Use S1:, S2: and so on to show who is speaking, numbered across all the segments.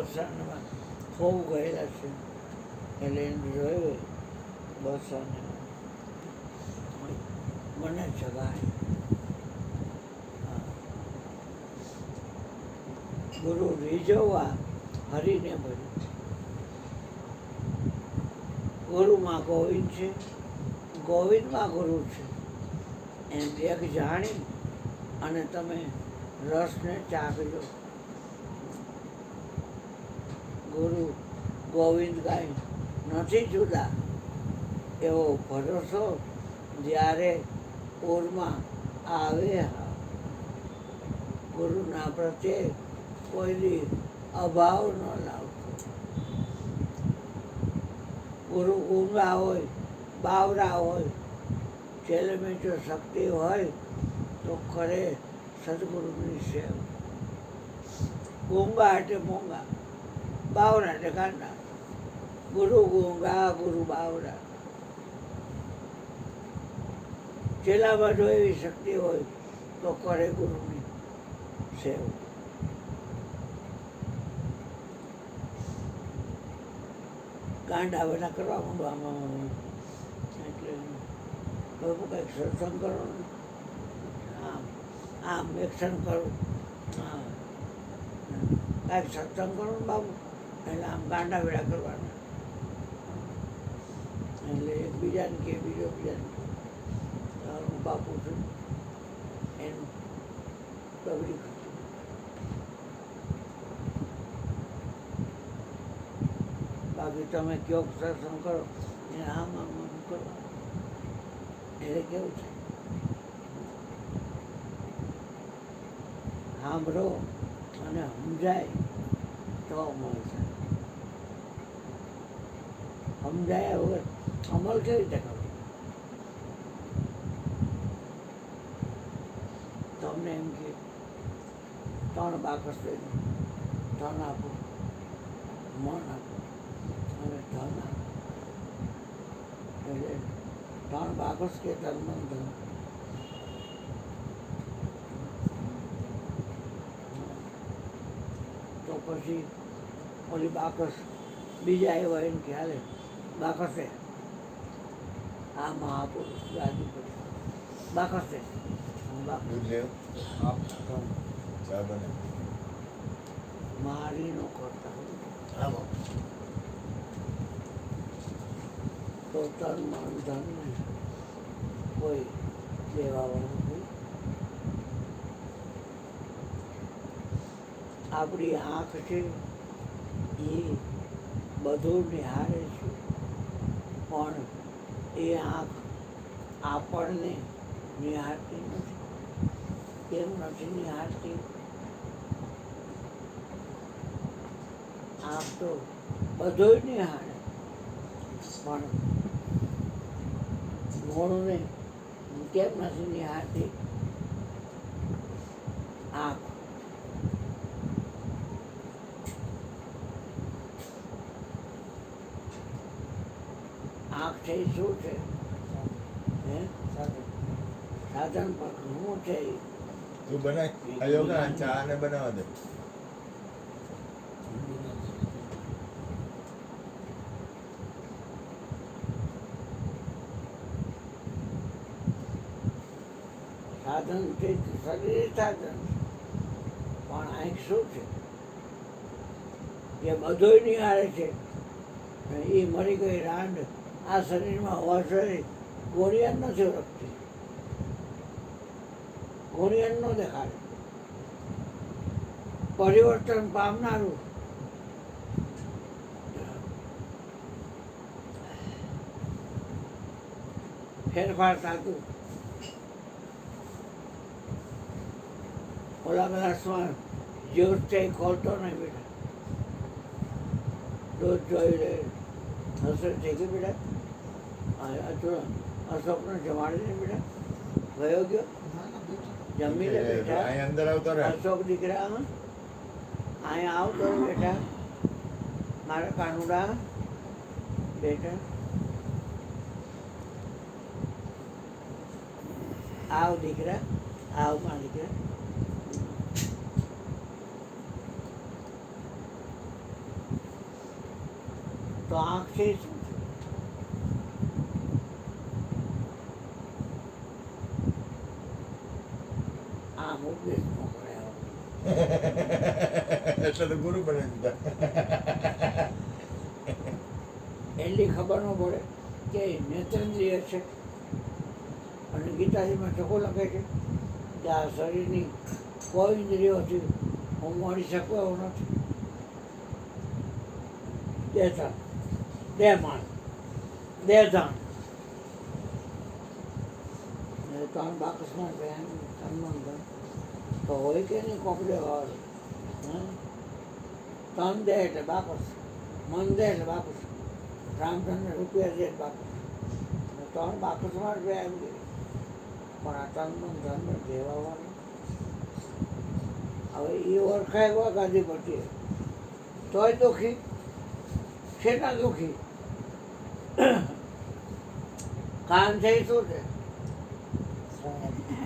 S1: બસાનમાં ખૂબ ગયેલા છે એટલે એને જોયું બસાને મને જગાય. ગુરુ રીઝવવા હરીને ભર્યું. ગુરુમાં ગોવિંદ છે, ગોવિંદમાં ગુરુ છે, એમ એક જાણી અને તમે રસને ચાખજો. ગુરુ ગોવિંદ કાંઈ નથી જુદા એવો ભરોસો જ્યારે પૂરમાં આવે. ગુરુના પ્રત્યે કોઈ અભાવ ન લાવતો. ગુરુ ઊંઘા હોય, બાવરા હોય, છેલ્લે જો શક્તિ હોય તો કરે સદગુરુની સેવ. ગૂંગા એટલે મોંઘા, બાવરા એટલે ગાંડા. ગુરુ ગૂંગા, ગુરુ બાવરા. છેલ્લામાં જો એવી શક્તિ હોય તો કરે ગુરુની સેવ. ગાંડા બધા કરવા માંડો આમાં, એટલે બાબુ કંઈક સત્સંગ કરો ને, આમ એક્શન કરો, કાંઈક સત્સંગ કરો ને બાબુ, એટલે આમ ગાંડા વેળા કરવાના. એટલે એકબીજાને કે બીજો બીજાને હું બાપુ છું એનું બગડી ગયું. બાકી તમે કયો સત્સંગ કરો એને આમ કરો એટલે કેવું છે, સાંભળો અને સમજાય તો મળશે. સમજાયા વગર અમલ કેવી રીતે કરો? તમને એમ કે 3 બાકસ લઈને ધન આપો, મન આપો અને ધન આપો, એટલે 3 બાકસ કે તન મન ધન. તો પછી ઓલી બાકસ બીજા એવા એને કે હાલે બાકસે આ મહાપુરુષ ગાદી પર બાકસે મારી નો કરતા તો તન મન ધન કોઈ લેવાવાનું નહીં. આપણી આંખ છે એ બધું નિહાળે છે, પણ એ આંખ આપણને નિહાળતી નથી. કેમ નથી નિહાળતી? આંખ તો બધું નિહાળે, પણ મોણુંને કેમ નથી નિહાળતી? આંખ આંખ છે એ શું છે? સાધન પણ શું છે?
S2: તું બનાય ચા ને બનાવવા દે.
S1: સાધન છે, શરીર સાધન, પણ આંખ શું છે? એ બધું નિહાળે છે. એ મરી ગઈ રાંડ આ શરીરમાં હોવા જોઈએ ગોળિયાન નથી ઓળખતી, ગોળિયાન ન દેખાડે. પરિવર્તન પામનારું ફેરફાર થતું. ઓલા ગ્લાસમાં જ્યુસ છે એ ખોલતો નહીં બેટા, દૂધ જોઈ લે હશે થઈ ગયું બેટા. અશોકને જમાડી ને બેટા, ગયો ગયો જમી લે બેટા.
S2: અંદર આવતો રહે
S1: અશોક દીકરા, અહીંયા આવતો બેટા, મારા કાનુડા બેટા, આવ દીકરા, આવ મારા દીકરા. તો આંખથી શું છે? આમ ઉપદેશ ન કરાય.
S2: એટલે તો ગુરુ બની દીધા.
S1: એટલી ખબર ન પડે કે એ નેત્રેન્દ્રિય છે. અને ગીતાજીમાં ચોખ્ખું લખે છે કે આ શરીરની કોઈ ઇન્દ્રિયોથી હું મળી શકું એવું નથી. દેહધાન, દેહમાન, દેહધાન. ત્રણ બાકસમાં તન તો હોય કે નહીં કોક દેવાવાળું. તન દે એટલે બાકસ, મન દે એટલે બાકસ, રામચંદ્ર રૂપિયા દે બાકસ. ત્રણ બાકસમાં જ એમ કે પણ આ તન મન ધન દેવાવાનું. હવે એ ઓળખાય એવા ગાદી પડતી તોય દુઃખી. શેના દુઃખી? કાન છે એ શું છે?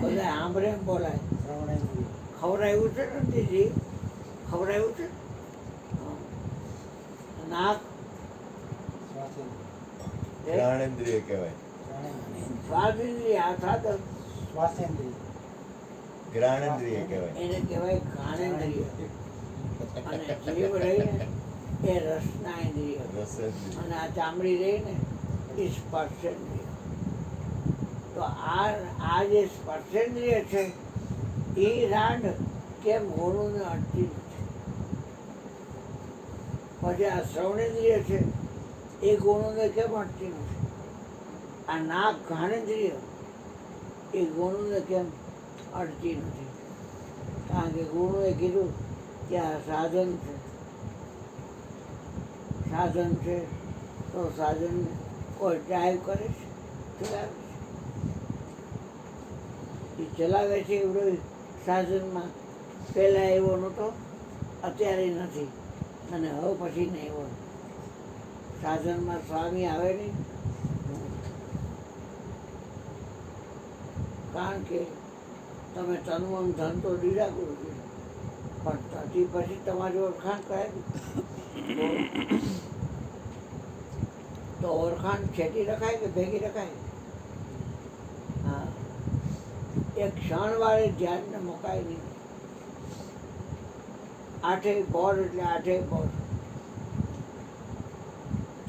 S1: બધા સાંભળે એમ બોલાય. ખવડાવ્યું છે ને દીદી, ખવડાવ્યું છે. નાક
S2: જ્ઞાનેન્દ્રિય કહેવાય.
S1: સ્વાદેન્દ્રિય, આ સાધન
S2: જ્ઞાનેન્દ્રિય કહેવાય.
S1: એને કહેવાય ઘાણેન્દ્રિય. અને જીભ રહીને એ રસના ઇન્દ્રિય.
S2: રસેન્દ્રિય.
S1: અને આ ચામડી રહીને એ સ્પર્શેન્દ્રિય. તો આ જે સ્પર્શેન્દ્રિય છે એ રાંડ કેમ ગુણોને અટતી નથી. પછી આ શ્રવણેન્દ્રિય છે એ ગુણોને કેમ અટતી નથી. આ નાક ઘાણેન્દ્રિય એ ગુણોને કેમ અટતી નથી. કારણ કે ગુણોએ કીધું કે આ સાધન છે. સાધન છે તો સાધનને કોઈ ડ્રાઈવ કરે છે, ચલાવે છે. એ ચલાવે છે એવડો સાધનમાં પહેલાં એવો નહોતો, અત્યારે નથી, અને હવે પછી નહીં એવો. સાધનમાં સ્વામી આવે નહીં. કારણ કે તમે તનમન ધન તો દીધા ગુરુ પણ ત્યાંથી પછી તમારી ઓળખાણ કરાવી. તો ઓળખાણ છેટી રખાય કે ભેગી રખાય? હા, એક ક્ષણ વાળે ધ્યાનને મુકાય નહીં. આઠેય બોર એટલે આઠેય બોર.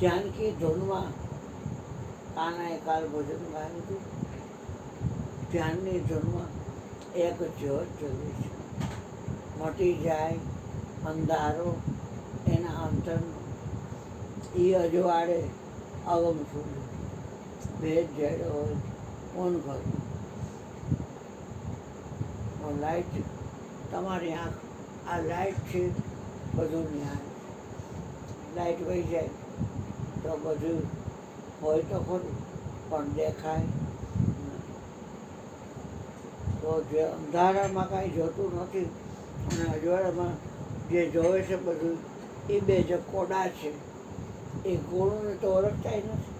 S1: જાનકી ધૂનમાં કાનાએ કાલ ભજન ગાયું હતું. ધ્યાનની ધૂનમાં એક જ્યોત જગી છે. મટી જાય અંધારો એના અંતરનો, એ અજવાળે અગમ સુધી ભેદ જેડો હોય કોણ ઘરનું. લાઈટ, તમારી આંખ આ લાઈટ છે, બધું ન્યાય. લાઈટ વહી જાય તો બધું હોય તો ખરું પણ દેખાય નહીં. તો જે અંધારામાં કાંઈ જોતું નથી અને અજવાળામાં જે જોવે છે બધું એ બે જે કોડા છે એ ગુણોને તો ઓળખતા નથી.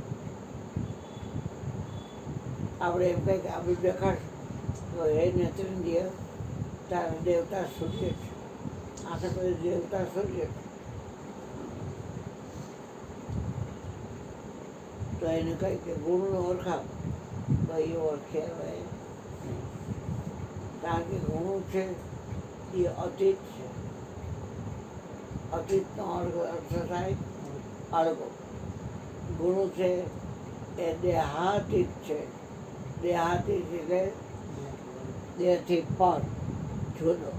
S1: આપણે એમ કંઈક આ બધું દેખાડ તો એ નેત્રેન્દ્રિય તારા દેવતા સૂર્ય છે. આખે પછી દેવતા સૂર્ય છે. તો એને કહી કે ગુણને ઓળખાવ તો એ ઓળખે હવે નહીં. કારણ કે ગુણો છે એ અતીત છે. અતીતનો અર્થ થાય અળગો. ગુણો છે એ દેહાતીત છે. દેહાતીત એટલે દેહથી પર જુદો.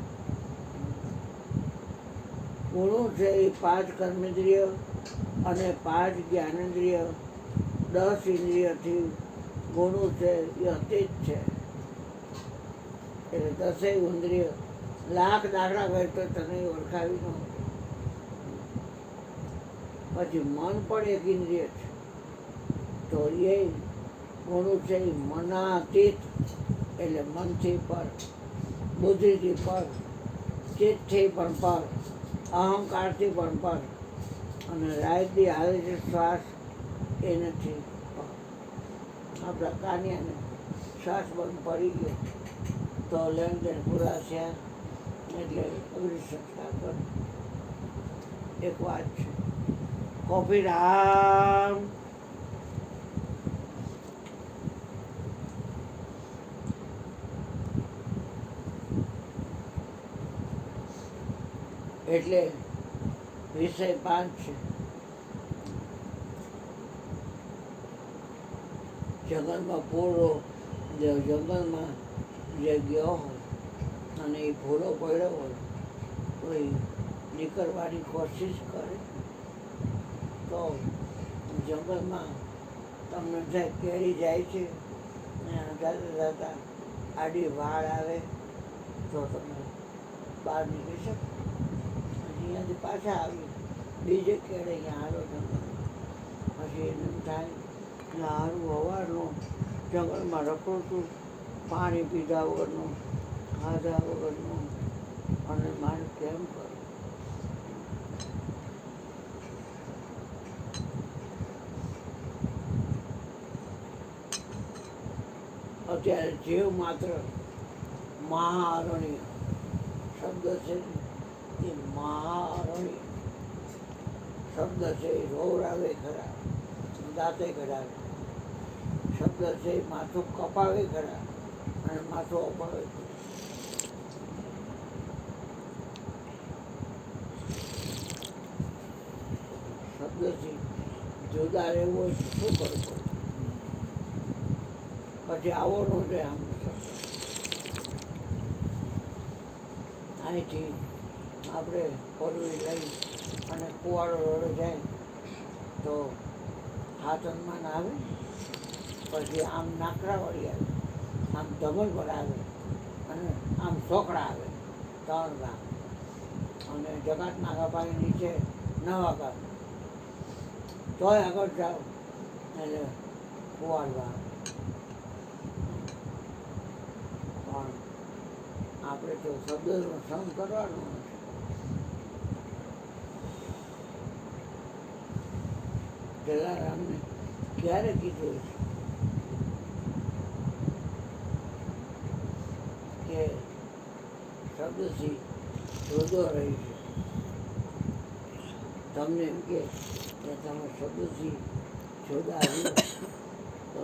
S1: ગુણો છે એ 5 કર્મેન્દ્રિય અને 5 જ્ઞાનેન્દ્રિય 10 ઇન્દ્રિયથી ગુણો છે એ અતીત છે. એટલે 10 ઇન્દ્રિય લાખ દાખલા કરે તો તને ઓળખાવી ન હોય. પછી મન પણ એક ઇન્દ્રિય છે. તો એ ગુણો છે એ મનાતીત એટલે મનથી પર, બુદ્ધિથી પર, ચિત્તથી પણ પર, અહંકારથી પણ પર. અને રાયથી હાલે છે શ્વાસ એનાથી પર. આપણા કાન્યાને શ્વાસ બંધ પડી ગયો તો લેણ દેણ પૂરા થયા એટલે અગ્નિ સંસ્કાર કરો. એક વાત છે, કોફી રામ. એટલે વિષય 5 છે. જંગલમાં પૂરો જંગલમાં જે ગયો હોય અને એ ભૂલો પડ્યો હોય તો એ નીકળવાની કોશિશ કરે તો જંગલમાં તમને જાય કેરી જાય છે ને જતા જતા આડી વાળ આવે તો તમે બહાર નીકળી શકો. અહીંયાથી પાછા આવી બીજે કેળે અહીંયા હાલો જંગલમાં. પછી એને એમ થાય કે સારું સવારનું જંગલમાં રખડું છું, પાણી પીધા વગરનું, ખાધા વગરનું, અને મારે કેમ કરવું? અત્યારે જીવ માત્ર મહારણ્ય શબ્દ છે ને, એ મહારણ્ય શબ્દ છે એ રોવરાવે ખરા, દાંતે કઢાવે. શબ્દ છે એ માથું કપાવે ખરા અને માથું અપાવે ખરા. શબ્દથી જુદા રહેવું હોય તો શું કરવું પડે? પછી આવો નો રહે આમ શબ્દ. અહીંથી આપણે પડવી લઈ અને કુવાડો રડે જાય તો હાથ હનુમાન આવે, પછી આમ નાકરાવાળી આવે, આમ ધમલ પર આવે અને આમ સોકડા આવે, 3 ગામ. અને જગત નાગાભાઈ નીચે 9 ગામ. તોય આગળ જાઓ એટલે કુવાડવા આવે. પણ આપણે તો શબ્દનો સમ કરવાનો નથી. જલારામને ક્યારે કીધું છે કે શબ્દથી જુદો રહી છે? તમને એમ કે તમે શબ્દથી જુદા રહ્યો તો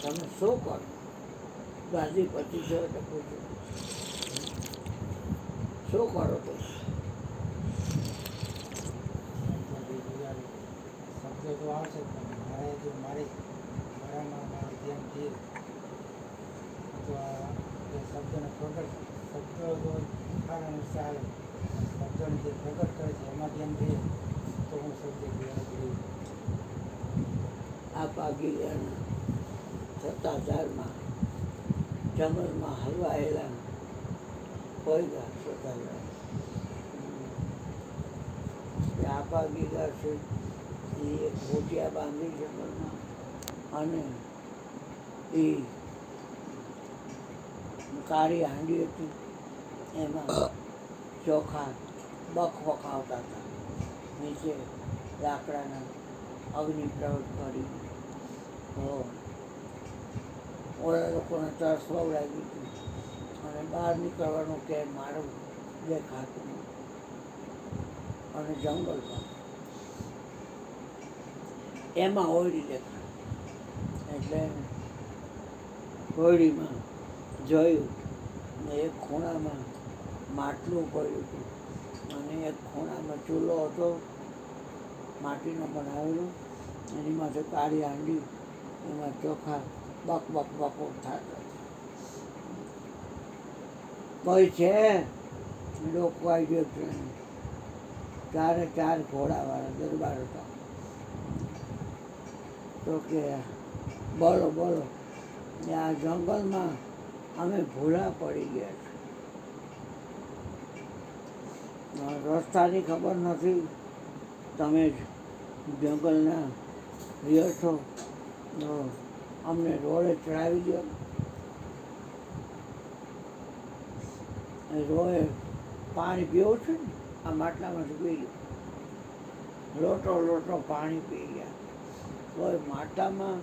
S1: તમે શું કરો? ગાંધી 25 એટલે પૂછો શું કરો? તો
S3: શબ્દો તો આવશે પણ મારે જો મારામાં જેમ કે અથવા એ શબ્દને પ્રગટ શબ્દો તો કારણ ચાલે, શબ્દોને જે પ્રગટ કરે છે એમાંથી એમ કહીએ તો હું શબ્દ જોયું.
S1: આ પાગીયાના સત્તાધારમાં જંગલમાં હલવાયેલા કોઈ ગા સત્તાધાર આ પાગીદાર છે એ એક મોટિયા બાંધી જંગલમાં, અને એ કાળી હાંડી હતી એમાં ચોખા બકવકાવતા હતા. નીચે લાકડાના અગ્નિ પ્રવટ કરી તો ઓલા લોકોને તરસ બહુ લાગી હતી અને બહાર નીકળવાનું કે મારું દેખાતું નહીં. અને જંગલમાં એમાં ઓયડી દેખાય એટલે ઓયડીમાં જોયું ને એક ખૂણામાં માટલું પડ્યું હતું અને એક ખૂણામાં ચૂલો હતો માટીનો બનાવેલો, એની માથે કાળી હાંડી, એમાં ચોખા બક બક બક થતા. કોઈ છે લોકો આવી ગયો છે. 4 ઘોડાવાળા દરબાર હતા. તો કે બોલો બોલો, આ જંગલમાં અમે ભૂલા પડી ગયા છે, રસ્તાની ખબર નથી, તમે જંગલના રહ્યો છો તો અમને રોડે ચડાવી દો. રોડે પાણી પીવું છે ને, આ માટલામાંથી પી લો. લોટો લોટો પાણી પી ગયા. કોઈ માટલામાં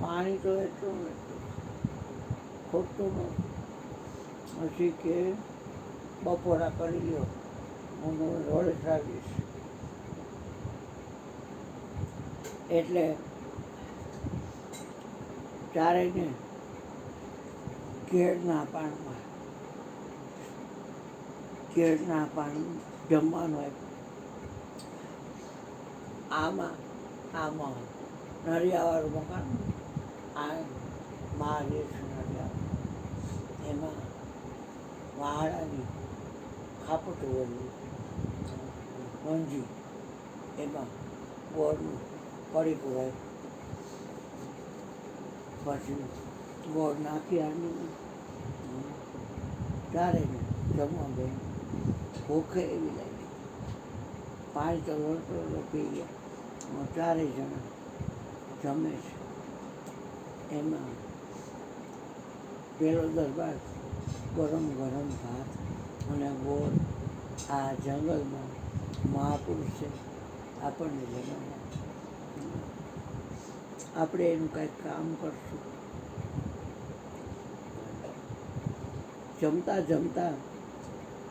S1: પાણી તો એટલું ખોટું નહોતું. પછી કે બપોરા કરી લ્યો, હું રોડે ચડાવીશ. એટલે ચારેયને કેળના પાનમાં જમવાનું આપ્યું. આમાં નળિયાવાળું મકાન, આ મહાદેવ નળિયા, એમાં વાહડાની ખાપટું વળ્યું, મંજી, એમાં ગોળનું પડીકું હોય, પછી ગોળ નાખી આની ચારેયને જમવા બે ભૂખે એવી લાગી. પાણી તો લોટો પી ગયા. ચારેય જણા જમે છે. એમાં પેલો દરબાર ગરમ ગરમ ભાત અને ગોળ, આ જંગલમાં મહાપુરુષ છે આપણને જમાડ્યા. આપણે એનું કંઈક કામ કરશું. જમતા જમતા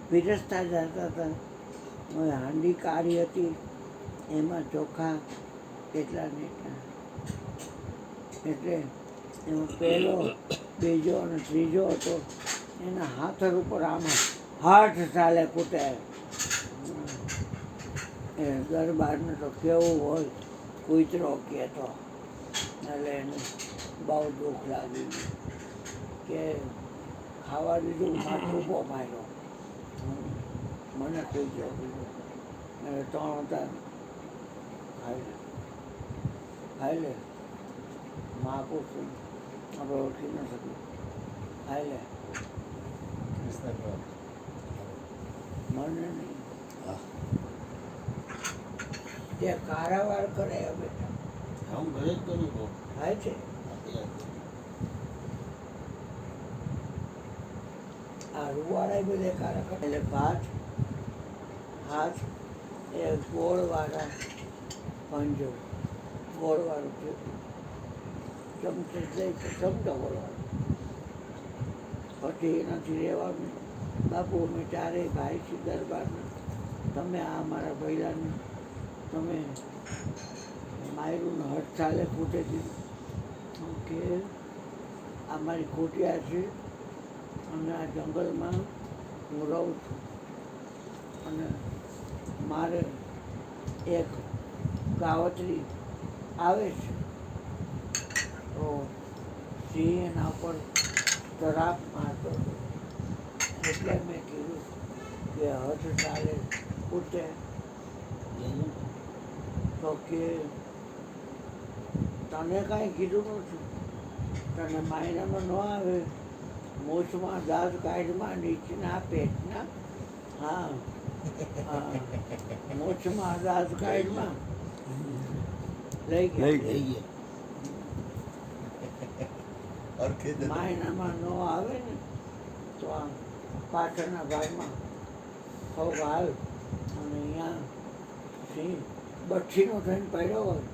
S1: પીરસતા જતા હતા. હવે હાંડી કાળી હતી, એમાં ચોખા એટલા ને એટલા. એટલે એમાં પહેલો, બીજો અને ત્રીજો હતો, એના હાથર ઉપર આમાં હાથ ચાલે કૂટાય. એ દરબારને તો કેવું હોય, કૂતરો કહેતો. એટલે એને બહુ દુઃખ લાગ્યું કે ખાવા દીધું, ટૂંકો માર્યો, મને કૂતરો કીધું. એટલે 3 હતા, ખાઈ લે મહાપુરુષ આપણે ઓળખી ન શકીએ, ખાઈ લે. મને નહીં, તે કારાવાર કરે બેટા,
S4: હું ઘરે જ કરું છું.
S1: થાય છે. આ રૂવાડા બધે કારા કરે. એટલે ભાત, હાથ, એ ગોળવાળા પંજો, ગોળવાળું થયું, ચમચે લઈ ચમચો ગોળવાળો. પછી એનાથી રહેવાનું. બાપુ અમે ચારેય ભાઈ છીએ દરબારના, તમે આ મારા ભૈલાને તમે માયરું હટ ચાલે ખૂટે દીધું કે આ મારી ખૂટ્યા છે અને આ જંગલમાં હું રહું છું અને મારે એક ગાવતરી આવે છે તો સિંહ એના ઉપર તરાપ મારતો હતો. એટલે મેં કીધું કે હઠ ચાલે ખૂટે. તો કે તને કાંઈ કીધું નથી, તને માયનામાં ન આવે, મૂછમાં દાંત કાઢમાં નીચેના પેટના, હા મૂછમાં દાંત કાઢમાં લઈ ગયા. માયનામાં ન આવે ને તો આમ પાછળના ભાગમાં સૌ હાલ અને અહીંયા સિંહ બઠ્ઠીનો થઈને પડ્યો હોય,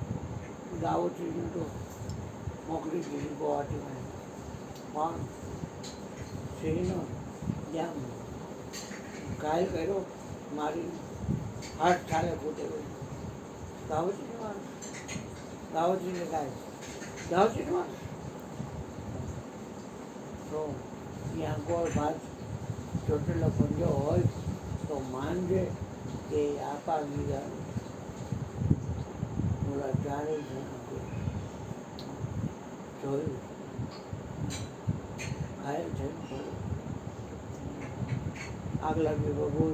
S1: દાવતરીને તો મોકલી દીધી ગુવાહાટીમાં. પણ સિંહનો જેમ ઘાયલ કર્યો, મારી હાથ ઠાલે ફૂટે ગયો. દાવતરીને મારે, દાવતરીને ઘાયલ, દાવતરીને મારે. તો ત્યાં ગોળ ભાત ચોટેલો પંજો હોય તો માનજે કે આપા ગીધા બોલા ચારેય જણા જોયું ઘાયલ થઈને પડ્યો. આગલા બી બબુ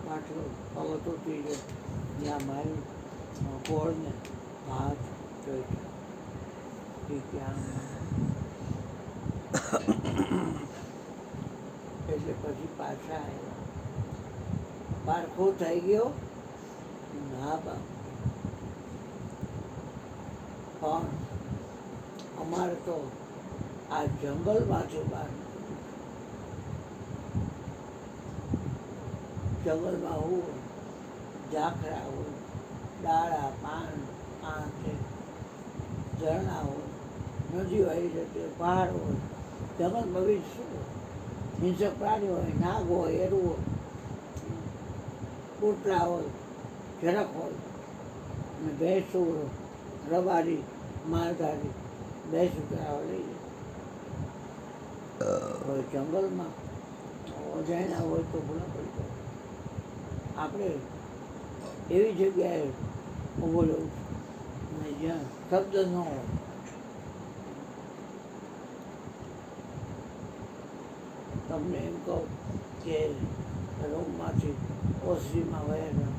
S1: પાછળ પગત ઉતરી ગયો, જ્યાં મારી ગોળને ભાત જોઈ ત્યાં. એટલે પછી પાછા આવ્યા. પારખો થઈ ગયો ના બા, પણ અમારે તો આ જંગલમાંથી બહાર જંગલમાં હોય, ઝાખરા હોય, ડાળા પાન આંખે ઝરણા હોય, નદીઓ આવી જતી, પહાડ હોય, જંગલમાં બી શું હિંસક પ્રાણી હોય, નાગ હોય, એરું હોય, કૂતરા હોય, ઝરક હોય અને ભેંસુર રબારી માલધારી બે સુતરાવા લઈ જાય. હવે જંગલમાં અજાણ્યા હોય તો ભૂલા પડી જાય. આપણે એવી જગ્યાએ ઊભો રહેવું ને જ્યાં શબ્દ ન હોય. તમને એમ કહું કે રૂમમાંથી ઓસરીમાં વયા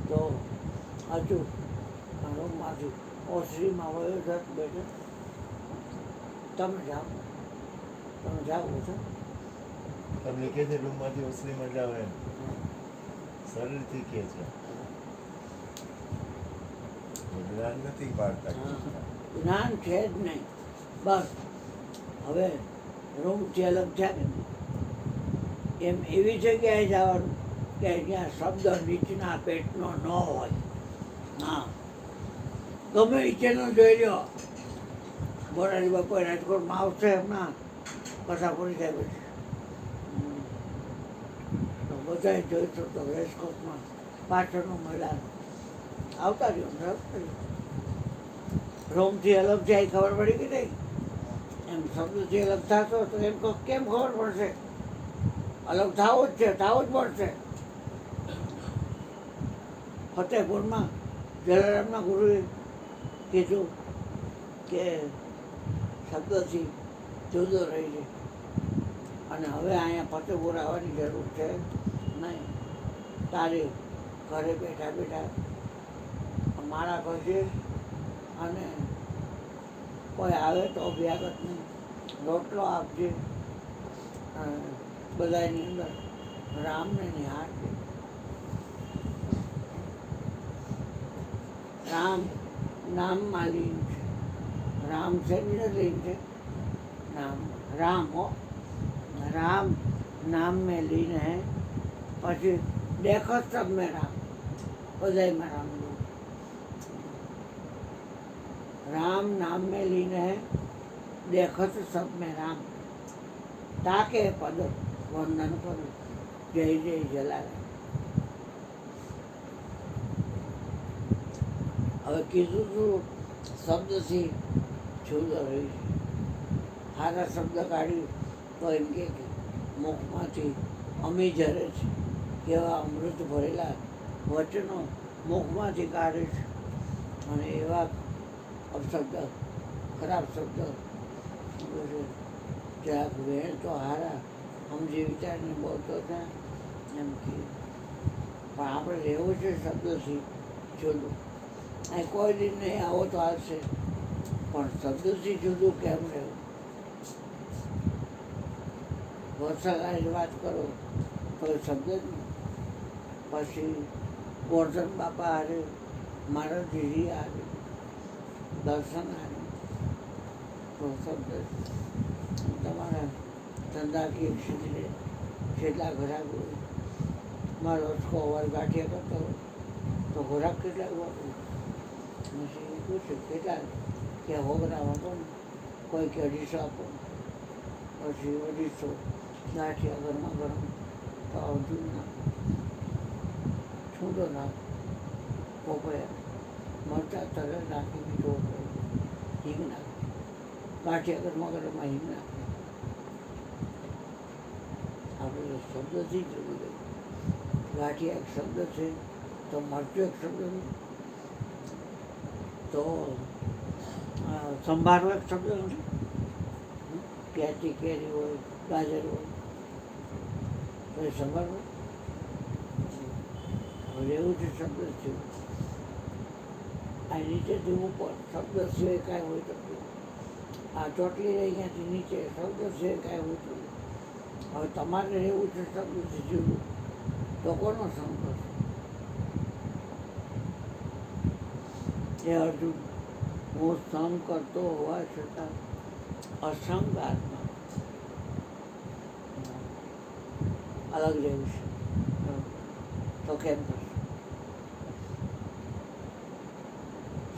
S1: તો હજુ રૂમમાંથી ઓસરીમાં વયો જાત બેઠો તમે જાઓ છો.
S2: તમને કે છે રૂમમાંથી ઓસરીમાં જાવ એમ શરીરથી કે છે જ્ઞાન નથી પાડતા.
S1: જ્ઞાન છે જ નહીં. બસ હવે રૂમથી અલગ થયા ને એમ એવી જગ્યાએ જવાનું કે જ્યાં શબ્દ નીચના પેટનો ન હોય. હા, ગમે નીચેનો જોઈ લ્યો. મોરારી બાપુ રાજકોટમાં આવશે હમણાં કથા પૂરી થાય પછી તો બધાએ જોઈશું તો રેસકોર્સમાં પાછળનું મેદાન આવતા રહ્યો. રૂમથી અલગ જાય ખબર પડી કે નહીં? એમ શબ્દથી અલગ થશો તો એમ કહો કેમ ખબર પડશે? અલગ થવું જ છે, થવું જ પડશે. ફતેહપુરમાં જલારામના ગુરુએ કીધું કે શબ્દથી જુદો રહી છે અને હવે અહીંયા ફતેહપુર આવવાની જરૂર છે નહીં. તારે ઘરે બેઠા બેઠા માળા કરજે અને કોઈ આવે તો અભ્યાગત નહીં, રોટલો આપજે, બધાની અંદર રામને નિહાળજે. રામ નામમાં લીન છે. રામ છે ને લીન છે नाम राम हो, राम नाम में लीन है. પછી देखो सब में राम, बधाई में राम. राम नाम में लीन है, देखो सब में राम. ताके पद वंदन करो, जय जय जलाराम. હવે કીધું તું શબ્દથી જુદો રહી છે. સારા શબ્દ કાઢ્યું તો એમ કે મુખમાંથી અમી ઝરે છે. કેવા અમૃત ભરેલા વચનો મુખમાંથી કાઢે છે અને એવા અપશબ્દ ખરાબ શબ્દ જરાક વેણ તો હારા સમજી વિચારને બોલતો હતા એમ કે પણ આપણે રહેવું છે શબ્દથી જુદું. અહીં કોઈ દિન નહીં આવો તો આવશે પણ શબ્દથી જુદું કેમ રહેવું? વત્સલાની વાત કરો તો શબ્દ જ નહીં. પછી ગોરધન બાપા હારે મારા દીદી હારે દર્શન હારે તો શબ્દ તમારા ધંધાકીય ક્ષેત્રે કેટલા ઘરાક હોય. મારો ઓછકો અવાર ગાંઠિયા કરતો હોય તો ઘોરાક કેટલા વાપરું પછી પૂછ્યું કેટલા કે હોગરા વાપો ને કોઈ કે 250 આપો. પછી 250 ગાંઠિયા ઘરમાં ગરમ તો અડધું નાખ, છૂટો નાખ, પોપયા મરચાં તરે નાખી મીઠો હિંગ નાખ. ગાંઠિયા ઘરમાં ગરમમાં હિંગ નાખ. આપણે શબ્દથી જ જોવું જોઈએ. ગાંઠિયા એક શબ્દ છે તો મરચું એક શબ્દ નથી, તો સંભારો એક શબ્દ નથી. કેરી કેરી હોય, ગાજર હોય તો એ સંભાર હોય. હવે એવું છે શબ્દ છે. આ નીચેથી ઉપર શબ્દ સિવાય કાંઈ હોય તો આ ચોટલી રહી ત્યાંથી નીચે શબ્દ સિવાય કાંઈ હોય તો. હવે તમારે રહેવું છે શબ્દથી જુદું તો કોનો સંગ કરશો? એ અર્જુન હું સંગ કરતો હોવા છતાં અસંગ આત્મા અલગ રહેવું છે તો કેમ કરશો?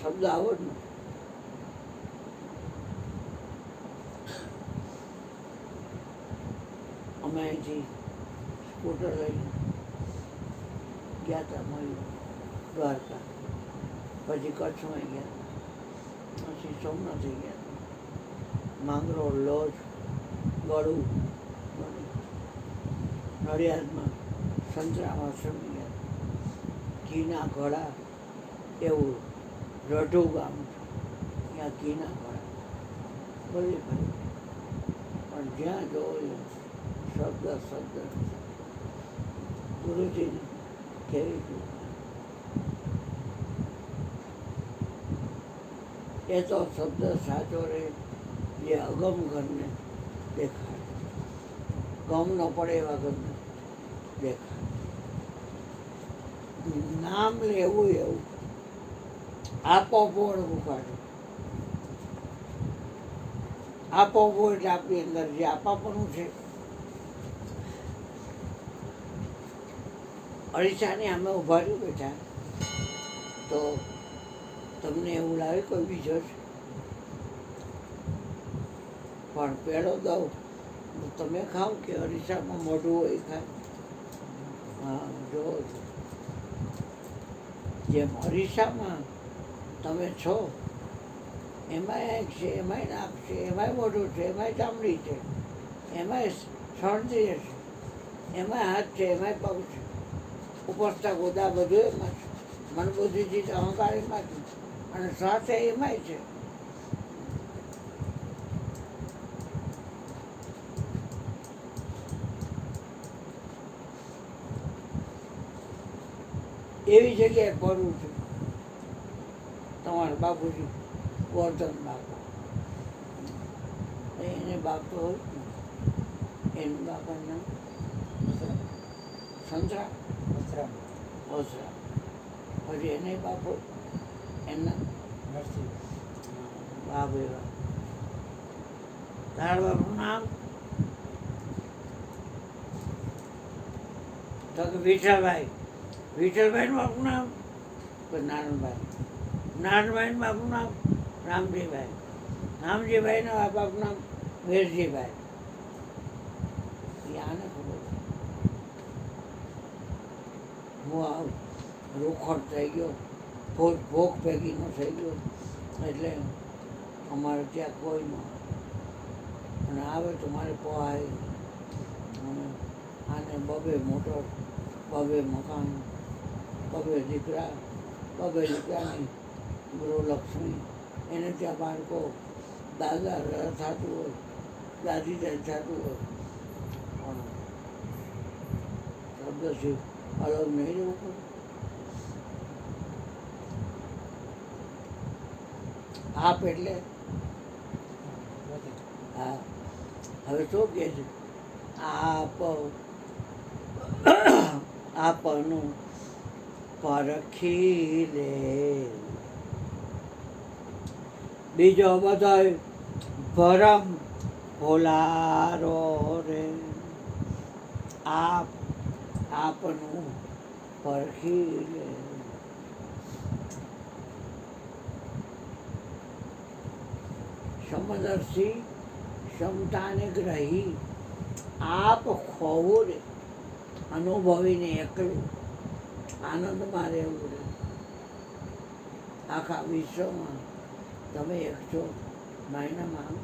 S1: શબ્દ આવો જ નથી. અમે અહીંથી સ્કૂટર લઈને ગયા હતા મળ્યું દ્વારકા. પછી કચ્છમાં ગયા, પછી સોમનાથ ગયા, માંગરોળ, લોજ, ગળું, નડિયાદમાં સંતરામ આશ્રમ ગયા, ઘીના ઘડા એવું રઢું ગામ છે, ત્યાં ઘીના ઘડા બધી ફરી. પણ જ્યાં જોયું શબ્દ શબ્દ ગુરુજીને કેવી રીતે એ તો શબ્દ સાચો રહે જે અગમ ઘરને દેખાય, ગમ ન પડે એવા ઘરને દેખાય. નામ લેવું એવું આપોપો ઉપાડે, આપોપો એટલે આપણી અંદર જે આપાપણું છે. અરીસાની અમે ઉભા રહ્યું બેઠા તો તમને એવું લાગે કોઈ બીજો છે, પણ પેલો દઉં તમે ખાઓ કે અરીસામાં મોઢું હોય ખાય. હા, જો જેમ અરીસામાં તમે છો એમાંય આંખ છે, એમાંય નાક છે, એમાંય મોઢું છે, એમાંય ચામડી છે, એમાંય સળદરી છે, એમાંય હાથ છે, એમાંય પગ છે, ઉપસતા ગોદા બધું એમાં છે, મન બુદ્ધિ જીત અહંકાર એમાં છે, અને સાથે એમાંય છે. એવી જગ્યાએ પડવું છે તમારા બાપુજી વર્ધન બાપુ, એને બાપ તો હોય ને, એનું બાપાનું નામ સંતરા ઓસરા, પછી એને બાપુ એમના બાપ એવા. તારા બાપનું નામ તો કે વિઠ્ઠલભાઈ, વિઠ્ઠલભાઈનું બાપનું નામ તો નારણભાઈ, નારણભાઈનું બાપનું નામ રામજીભાઈ, રામજીભાઈના બાપનું નામ વેરજીભાઈ. એ આને ખબર હું આવ રોખડ થઈ ગયો, ભોગ ભેગીનો થઈ ગયો, એટલે અમારે ત્યાં કોઈ ન અને આવે તો મારે પોહાય. અને આને બબે મોટર, બબે મકાન, બબે દીકરા, બબે દીકરાની ગૃહલક્ષ્મી, એને ત્યાં બાળકો, દાદા થતું હોય, દાદી થતું હોય, પણ શબ્દથી અલગ નહીં રહેવું પડે. આપ એટલે હા, હવે શું કહે છે? આપ આપનું પરખી લે, બીજો બધાય ભરમ ભોલારો રે. આપનું પરખી લે. સમદર્શી ક્ષમતાને ગ્રહી આપ ખોવું રે, અનુભવીને એકલું આનંદમાં રહેવું રે. આખા વિશ્વમાં તમે એક છો, માયનામાં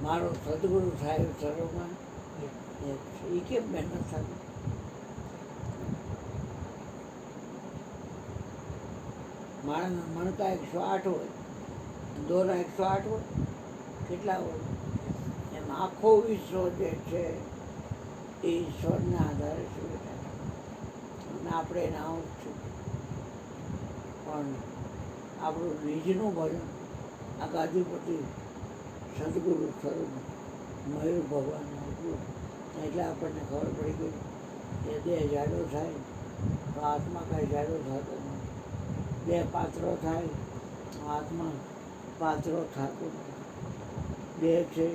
S1: મારો સદગુરુ સાહેબ સરોમાં એક છે. એ કેમ મહેનત થાય? માણસના મણકા 108 હોય, દોરા 108 હોય, કેટલા હોય? એમ આખો વિશ્વ જે છે એ ઈશ્વરના આધારે છે બેટા. અને આપણે એના અંશ છું, પણ આપણું નિજનું ભજન આ ગાદીપતિ સદગુરુ સ્વરૂપ મયુર ભગવાનને આપ્યું. એટલે આપણને ખબર પડી ગઈ કે દેહ જાડો થાય તો આત્મા કાંઈ જાડો થતો નથી, દેહ પાત્રો થાય તો આત્મા પાત્રો થતો નથી. દેહ છે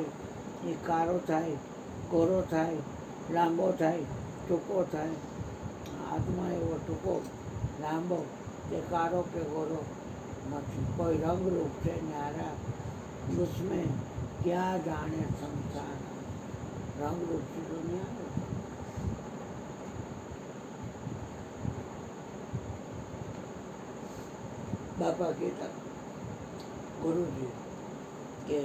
S1: એ કાળો થાય, કોરો થાય, લાંબો થાય, ટૂંકો થાય. આત્મા એવો ટૂંકો લાંબો કે કાળો કે ગોરો નથી, કોઈ રંગરૂપ છે ન્યારા उसमें क्या जाने संसार, रंग रूप से दुनिया બાપા કહેતા ગુરુજી કે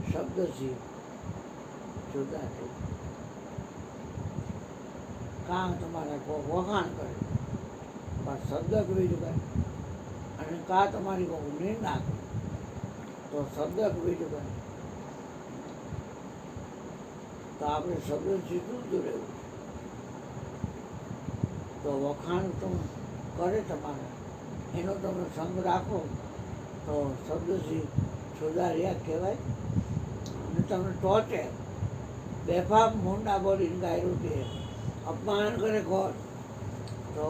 S1: શબ્દથી જુદા છે. કાં તમારા કોઈ વખાણ કરે પણ શબ્દ બીજું કરે, અને કાં તમારી કોઈ નિંદા કરે તો શબ્દ બીજું કરે. તો આપણે શબ્દથી જુદું રહેવું છે. તો વખાણ તમે કરે તમારા, એનો તમે સંગ રાખો તો શબ્દથી જુદા રહ્યા કહેવાય. અને તમને ટોચે બેફામ મોંડા બોલીને ગાયરું કે અપમાન કરે કોણ, તો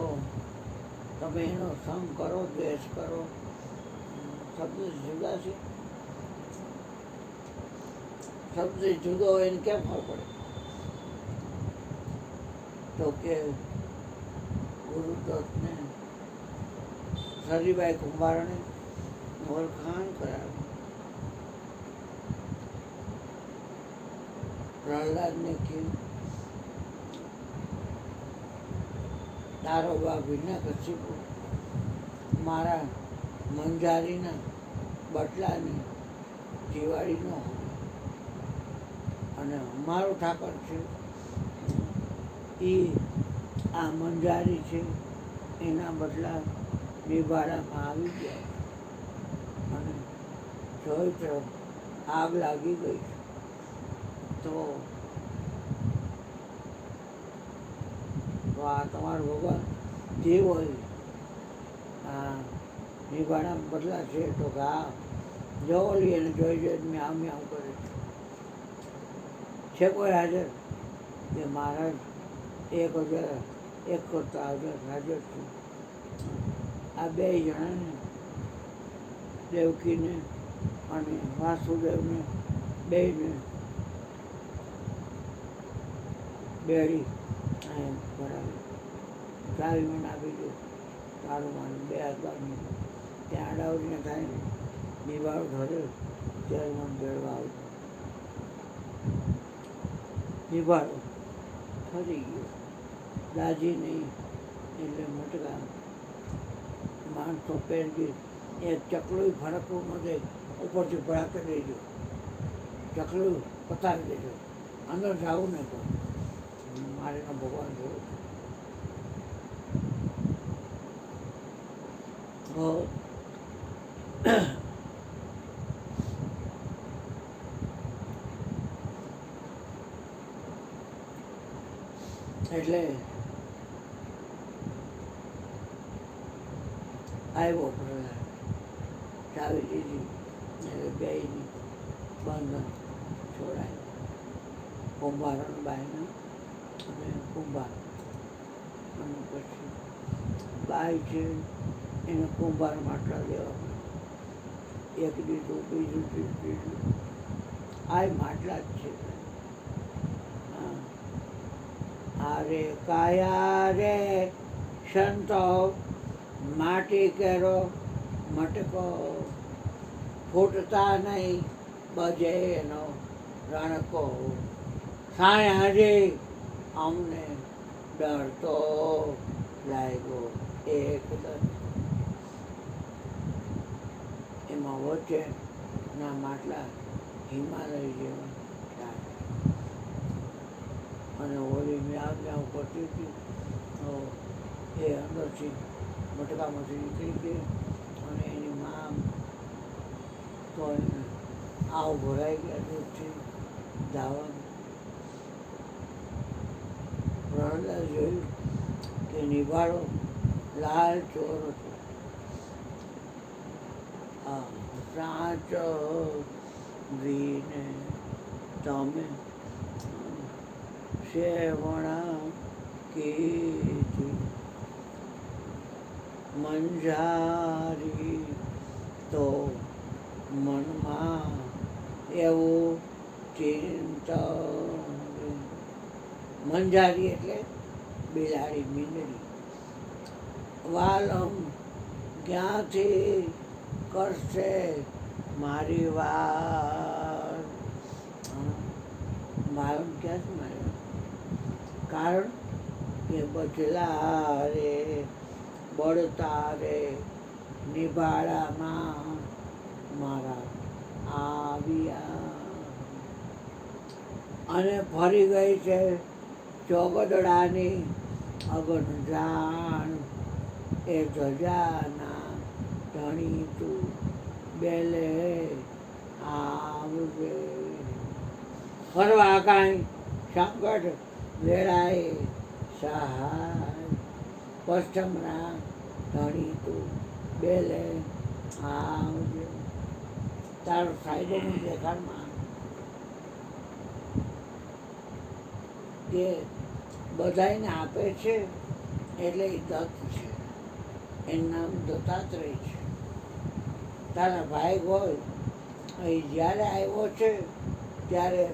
S1: તમે એનો સંગ કરો, દ્વેષ કરો, શબ્દ જુદા છે. શબ્દ જુદો હોય એને કેમ ખબર પડે? તો કે ગુરુદત્તને સરીબાઈ કુંભારને ઓળખાણ કરાવી. પ્રહલાદને કહ્યું તારો બાપ હિરણ્યકશિપુ મારા મંજારીના બટલાને જીવાડી ન હોય, અને મારો ઠાકર છે એ આ મંજારી છે એના બદલા નિભાડામાં આવી ગયા, અને જોઈ તરફ આગ લાગી ગઈ. તો આ તમારો ભગવાન જે હોય આ નિભાડામાં બદલા છે, તો કે આ જવલી એને જોઈ જોઈને મ્યાઉ મ્યાઉ કરે છે. કોઈ હાજર કે મહારાજ 1,000 કરતા હાજર છું. આ બે જણાને દેવકીને અને વાસુદેવને બેને બેડી અહીંયા ભરાવી ચાવી મને આપી દો, તારું મારું 2 હાથ બાંધી ત્યાં અડાવડીને થાય ને દિવાળો ધરે ત્યારે મને બેડવા આવતો. નિભાડો ફરી ગયો, દાજી નહીં એટલે મટકા માણસો પહેરી એક ચકલું ફરકવું મળે ઉપરથી ભડાકે દેજો, ચકલું પતાવી દેજો, અંદર જાવું નહીં તો મારે એનો ભગવાન જોયું. એટલે આવ્યો પ્રહલાદ, ચાવી દીધી એટલે બેયની બંધન છોડાય. કુંભારણ બાયના અને કુંભાર, અને પછી બાય છે એને કુંભાર માટલા દેવા પડે, એક દીધું, બીજું ત્રીજું, આ માટલા જ છે. અરે કાયા રે સંતો માટી કેરો મટકો, ફૂટતા નહીં બજે એનો રણકો, સાયા રે અમને ડર તો લાગ્યો એકદમ. એમાં વચ્ચે ના માટલા હિમાલય જેવા થાય, અને ઓલી મ્યાઉ મ્યાઉ કરતી હતી તો એ અંદરથી મટકામાંથી નીકળી ગઈ, અને એની માં તો એને આવ ભરાઈ ગયા દૂધથી ધાવાનું. પ્રહલાદ જોયું કે નિભાડો લાલ ચોર હતો. સાચો વીને તમે સેવણા કીધી, મંજારી તો મનમાં એવું ચિંતન. મંજારી એટલે બિલાડી, મીંડળી. વાલમ ક્યાંથી કરશે મારી વાત, વાલમ ક્યાંથી મારી વાત? કારણ કે બચલા રે બળતા રે નિભાળામાં મારા આવ્યા અને ફરી ગઈ છે ચોગદડાની અગન જાણ એ ધજાના ધણી તું બેલે આવજે ફરવા કાંઈ સંકટ વેળાએ સહાય પશ્ચમના ધણી તું બેલે આવજે તારો સાહેબોનું દેખાડમાં કે બધાને આપે છે એટલે એ દત્ત છે એનું નામ દત્તાત્રેય છે તારા ભાઈ હોય અહીં જ્યારે આવ્યો છે ત્યારે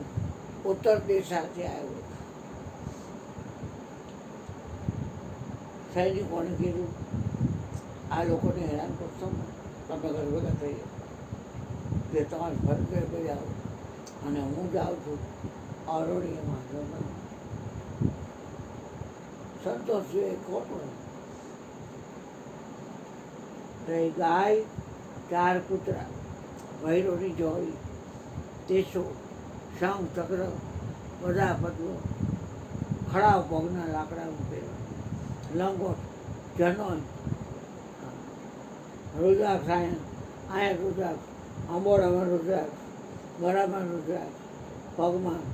S1: ઉત્તર દિશાથી આવ્યો છે સૈનિકોને કીધું આ લોકોને હેરાન કરશો ને તમે ઘર ભેગા થઈએ કે તમારે ફરતે ભાઈ આવો અને હું જાઉં છું અરણ્યમાં જમવા સંતોષ એ ખોટું રહી ગાય 4 કૂતરા ભૈરોની જોડી તેસો શંખ ચક્ર બધા પદવો ખડાવ પગના લાકડા પહેરવા લંગોટ જનોય રુદ્રાક્ષ અહીંયા રુદ્રાક્ષ અંબોડામાં રુદ્રાક્ષ ગળામાં રુદ્રાક્ષ પગમાં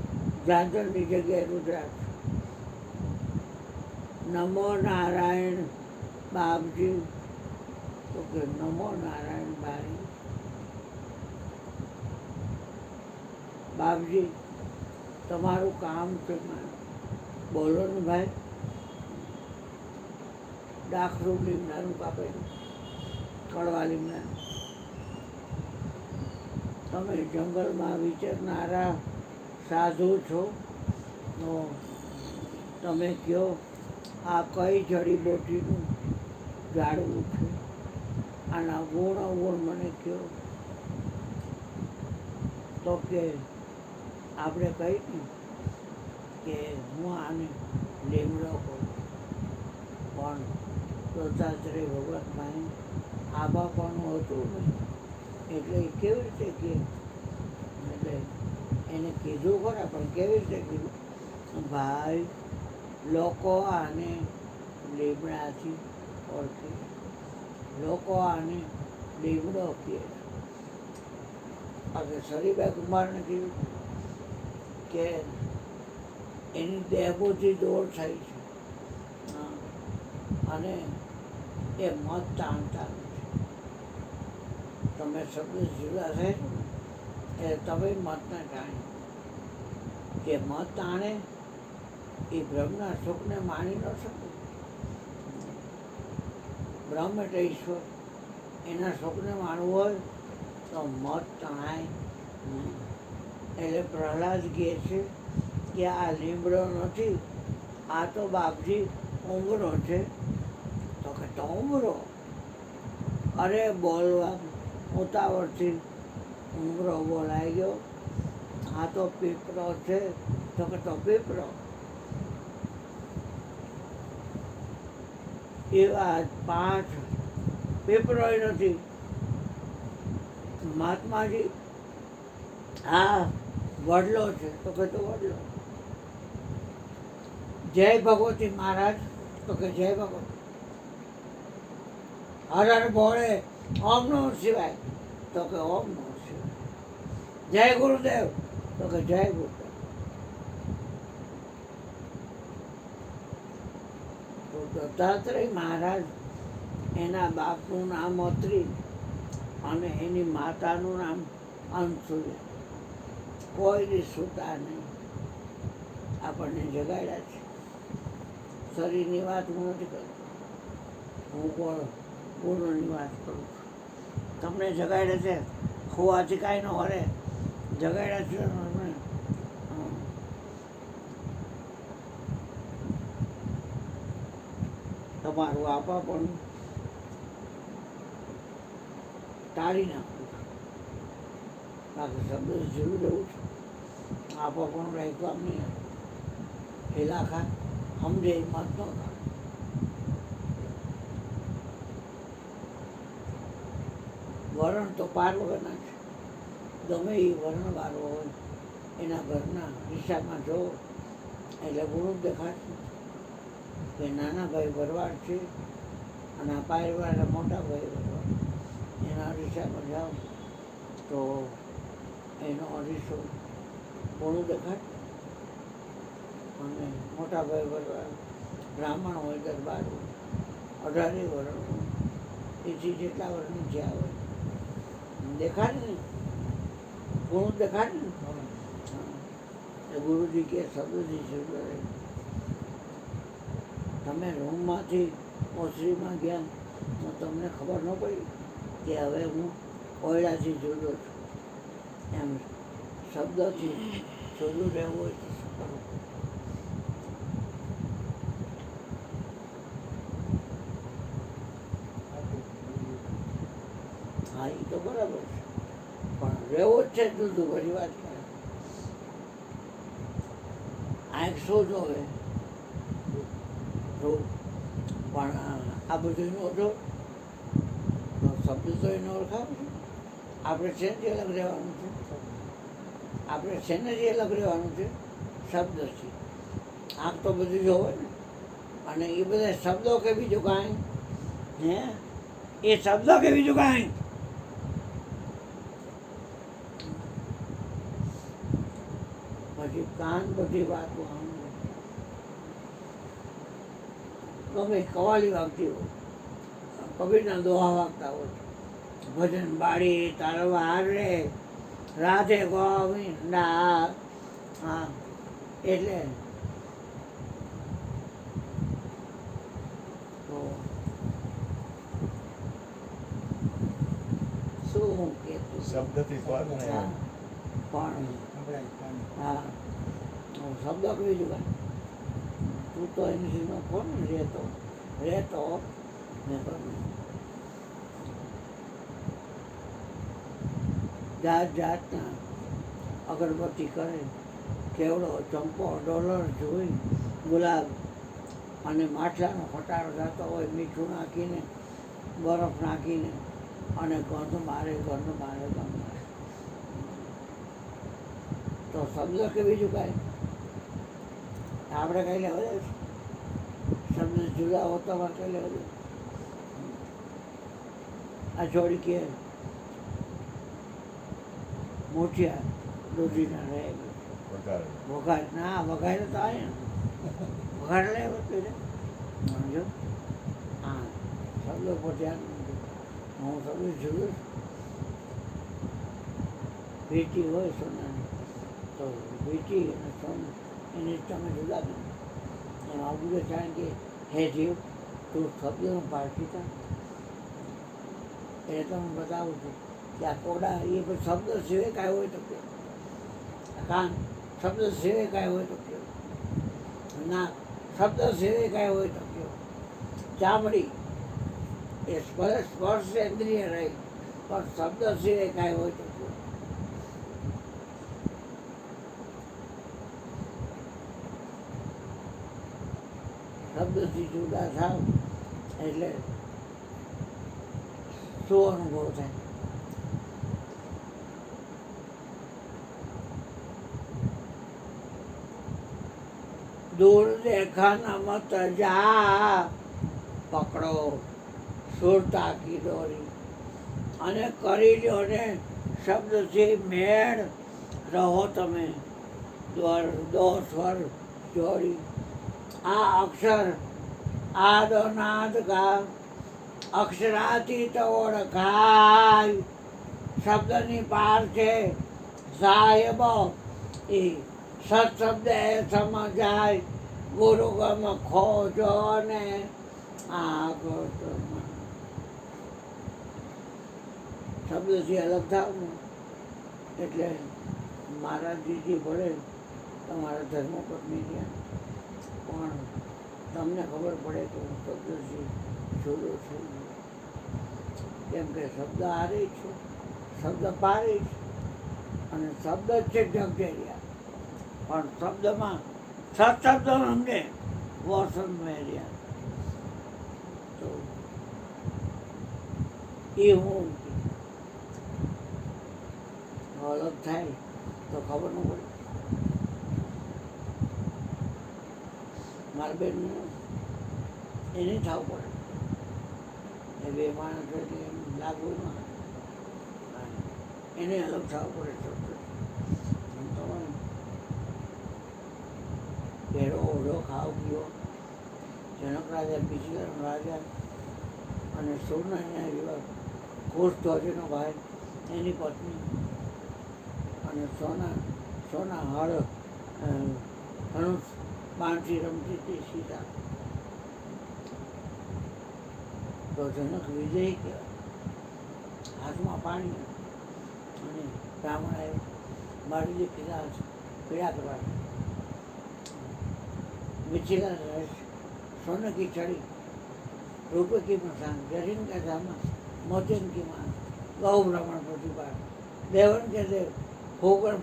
S1: ઝાંઝરની જગ્યાએ રુદ્રાક્ષ નમો નારાયણ બાપજી તો કે નમો નારાયણ બારી બાપજી તમારું કામ છે બોલો ને ભાઈ ડાખરું લીમડાનું કાપેલું કડવા લીમડાનું તમે જંગલમાં વિચરનારા સાધુ છો તો તમે કહો આ કઈ જડીબોટીનું ઝાડવું છે આના ગુણ અવગુણ મને કહો તો કે આપણે કહી દઉં કે હું આને લીમડો કહું પણ દત્તાત્રેય ભગવાન આબા પણ હતું નહીં એટલે એ કેવી રીતે કહે એટલે એને કીધું ખરા પણ કેવી રીતે કીધું ભાઈ લોકો આને લીમડાથી ઓળખે લોકો આને લીમડો કહે અને સરીબાઈ કુમારને કીધું કે એની દેહબુદ્ધિ દોર થઈ છે અને એ મત તાણતા નથી તમે શબ્દ જુદા થાય ને એ તમે મતને જાણે જે મત તાણે એ બ્રહ્મના સુખને માણી ન શકે બ્રહ્મ એટલે ઈશ્વર એના સુખને માણવું હોય તો મત તણાય નહીં એટલે પ્રહલાદ કહે છે કે આ લીમડો નથી આ તો બાપજી ઉંબરો છે તો કે તો ઉંબરો અરે બોલવા ઉતાવળથી ઉંબરો બોલાઈ ગયો આ તો પીપળો છે તો કે તો પીપળો એવા 5 પીપળોય નથી મહાત્માજી આ વડલો છે તો કે તો વડલો જય ભગવતી મહારાજ તો કે જય ભગવતી હર હર ભોળે ઓમ નમઃ શિવાય તો કે ઓમ નમઃ શિવાય જય ગુરુદેવ તો કે જય ગુરુદેવ તો દત્તાત્રેય મહારાજ એના બાપનું નામ અત્રી અને એની માતાનું નામ અંશુયા કોઈ સુતા નહીં આપણને જગાડ્યા છે શરીરની વાત હું નથી કરતો હું પૂર્ણની વાત કરું છું તમને જગાડે છે ખોવાથી કાંઈ ન હરે જગાડ્યા છે તમારું આપા પણ ટાળી નાખું બાકી શબ્દ જરૂર રહેવું છે આપા પણ રાખ્યું નહીં ઇલાકા સમજે મત ન વરણ તો પાર વગરના છે. ગમે એ વર્ણવાળો હોય એના ઘરના દિશામાં જો એટલે ગુણ દેખાશે કે નાના ભાઈ ભરવાડ છે અને આ પાયરવાળા મોટા ભાઈ ભરવાડ, એના દિશામાં જાઓ તો એનો અરીસો ગુણ દેખાશે. અને મોટા ભાઈ ભરવાડ બ્રાહ્મણ હોય, દરબાર હોય, 18 વર્ણ હોય, એથી જેટલા વર્ણ જ્યાં હોય દેખાડે ને ગુણ દેખાડે ને. એ ગુરુજી કે શબ્દથી શરૂ કરે. તમે રૂમમાંથી ઓસરીમાં ગયા તો તમને ખબર ન પડી કે હવે હું ઓયડાથી જુદો છું. એમ શબ્દથી જુદું રહેવું હોય તો શું કરવું? હા, એ તો બરાબર છે, પણ રહેવું જ છે જુદું. ઘણી વાત કરે આંખ શું જોવે? રૂપ. પણ આ બધું એનો જો શબ્દ તો એનો ઓળખાવે છે. આપણે શેનથી અલગ રહેવાનું છે? આપણે શેનાથી અલગ રહેવાનું છે? શબ્દથી. આંખ તો બધું જોવે ને. અને એ બધા શબ્દો કે બીજું કાંઈ? હે, એ શબ્દો કે બીજું કાંઈ? પછી કાન બધી વાતો ગમે કવાલી વાગતી હોય, કબીરના દોહા વાગતા હોય, ભજન બાળી તારવા રે રાધે ગોવિંદા. હા, એટલે તો શું હું કહેતું?
S2: શબ્દથી પાર નહીં
S1: હા,
S2: આવે.
S1: પણ
S3: સંભળાય કાન.
S1: હા, શબ્દ કહી જુગાય. તું તો એની નો કોણ રહેતો ને કરું. જાત જાતના અગરબત્તી કરે, કેવડો ચંપો ડોલર જોઈ, ગુલાબ અને માઠલાનો ખટારો થતો હોય, મીઠું નાખીને બરફ નાખીને, અને ગંધ મારે. તો શબ્દ કે બીજું કાંઈ આપણે કઈ લેવા દે? શબ્દ જુદા હોતા કઈ લેવા દે? આ છોડી કે મોટિયા દૂધીના રહે
S2: વગાડે.
S1: વઘાર ના વઘારે તો આવે ને વઘાર લે સમજો. હા, શબ્દ પોટ્યા હું શબ્દ જુદું. વીટી હોય સોનાની તો વીટી અને સોનું એને તમે જુદા કરો. એમાં આવું બધું જાણે કે હે જીવ તું શબ્દનો પારખી થા. એટલે તો હું બતાવું છું કે આ કોડા એ પણ શબ્દ સિવાય કાંઈ હોય તો કે, કાન શબ્દ સિવાય કાંઈ હોય તો કે, ના શબ્દ સિવાય કાંઈ હોય તો કે, ચામડી એ સ્પર્શ ઇન્દ્રિય રહી પણ શબ્દ સિવાય કાંઈ હોય તો કે. શબ્દથી જુદા થાવ એટલે શું અનુભવ થાય? દૂર દેખાના મત જા પકડો સુરતા કી દોરી અને કરી લ્યો ને શબ્દથી મેળ રહો તમે. દો સ્વર જોડી આ અક્ષર આદો નાદ કા અક્ષરાતીત ઓળખાય. શબ્દની પાર છે સાહેબ એ સત્શબ્દ એ સમજાય. ગુરુ ગમ ખોજો ને આ શબ્દથી અલગ થાવ ને એટલે મારા દીદી ભળે તમારા ધર્મપત્ની ત્યાં પણ તમને ખબર પડે કે હું શબ્દથી જુદો છું. કેમ કે શબ્દ હારી છું, શબ્દ પારી છું, અને શબ્દ જ છે જગજેરિયા. પણ શબ્દમાં સત્શબ્દ અંગે વસન મેર્યા તો એ હું. અને શબ્દ છે જગજેરિયા, પણ શબ્દ સિવાય કાંઈ હોય તો કે. શબ્દ સિવાય કાંઈ હોય તો કે. ચામડી એ સ્પર્શ ઇન્દ્રિય રહી પણ શબ્દ સિવાય કાંઈ હોય તો કે. અલગ થાય તો ખબર ન પડે. મારા બેન એને થવું પડે. એ બે માણસ એટલે એમ લાગુ ના એને અલગ થવું પડે. એમ તમારે પહેરો ઓઢો ખાવ પીવો જનક રાજા બીજી રાજા અને સોના એના જેવા કોષ ધ્વજનો ભાઈ એની પત્ની અને સોના હળ ધનુષ બાણથી રમતી હતી સીતા. તો જનક વિજય કહેવાય. હાથમાં પાણી અને બ્રાહ્મણ આવ્યો મારી જે પીડા કરવા मिथिला रस सोने की छड़ी रुपये की मसान जरीन का जामा मोचन की मान गौ ब्राह्मण प्रतिभा देवन के देव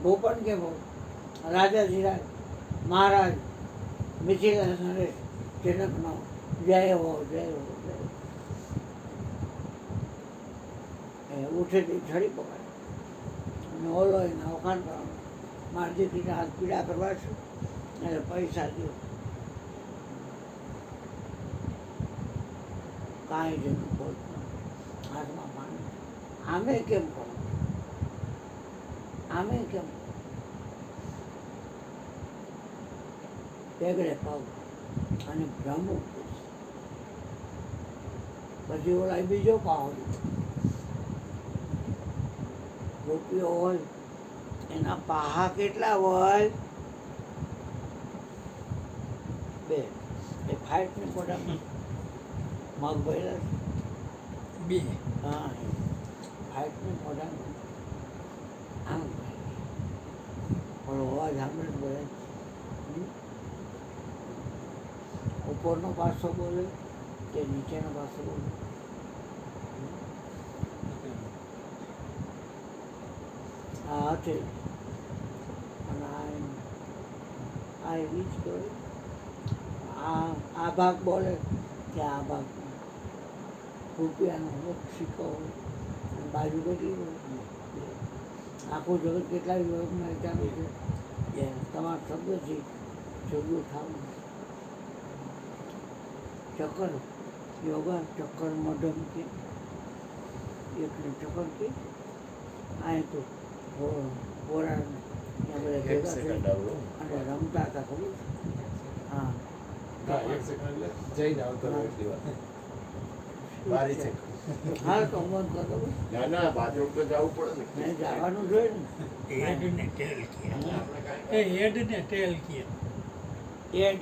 S1: भूपन के भोग राजा धीराज महाराज मिथिला नरेश जनक नो जय हो जय हो जय हो. ઉઠેથી છડી પકડે અને ઓલો એને અવખાન કરવાનું મારી દીકરીને હાથ પીડા કરવા છું એટલે પૈસા દો. કાંઈ જ ન બોલતો હાથમાં પાણી. આમે કેમ કરો આમે કેમ પેગડે પગ અને બ્રહ્મ પછી ઓલા બીજો પાવ રૂપિયો હોય એના પાહા કેટલા હોય બે એ ફાઇટની પોટામાં મગ ભરેલા
S3: બે
S1: હા ફાઇટની પોટામાં આમ પણ અવાજ સાંભળે બોલે ઉપરનો પાસો બોલે કે નીચેનો પાસો બોલે. આ હશે અને આ એવી જ કરે. આ ભાગ બોલે કે આ ભાગ રૂપિયાનો સિક્કો હોય અને બાજુ કેટલી હોય. આખું જગત કેટલા યોગમાં ચાલુ છે તમારા શબ્દથી જુદું થવું. ચક્કર યોગા ચક્કર મઢમ કે એટલે ચક્કર કે આ તો પોરાણ બધા ભેગા થઈ અને રમતા હતા ખબર. હા
S2: જઈને આવતો રહ્યો એટલી વાર. બારી છે.
S1: હા તો હું કરતો
S2: ના ના બાથરૂમ તો જવું પડે ને.
S1: મેં જવાનું જોઈએ ને.
S3: હેડ ને ટેલ કિયા. એ હેડ ને ટેલ કિયા.
S1: એડ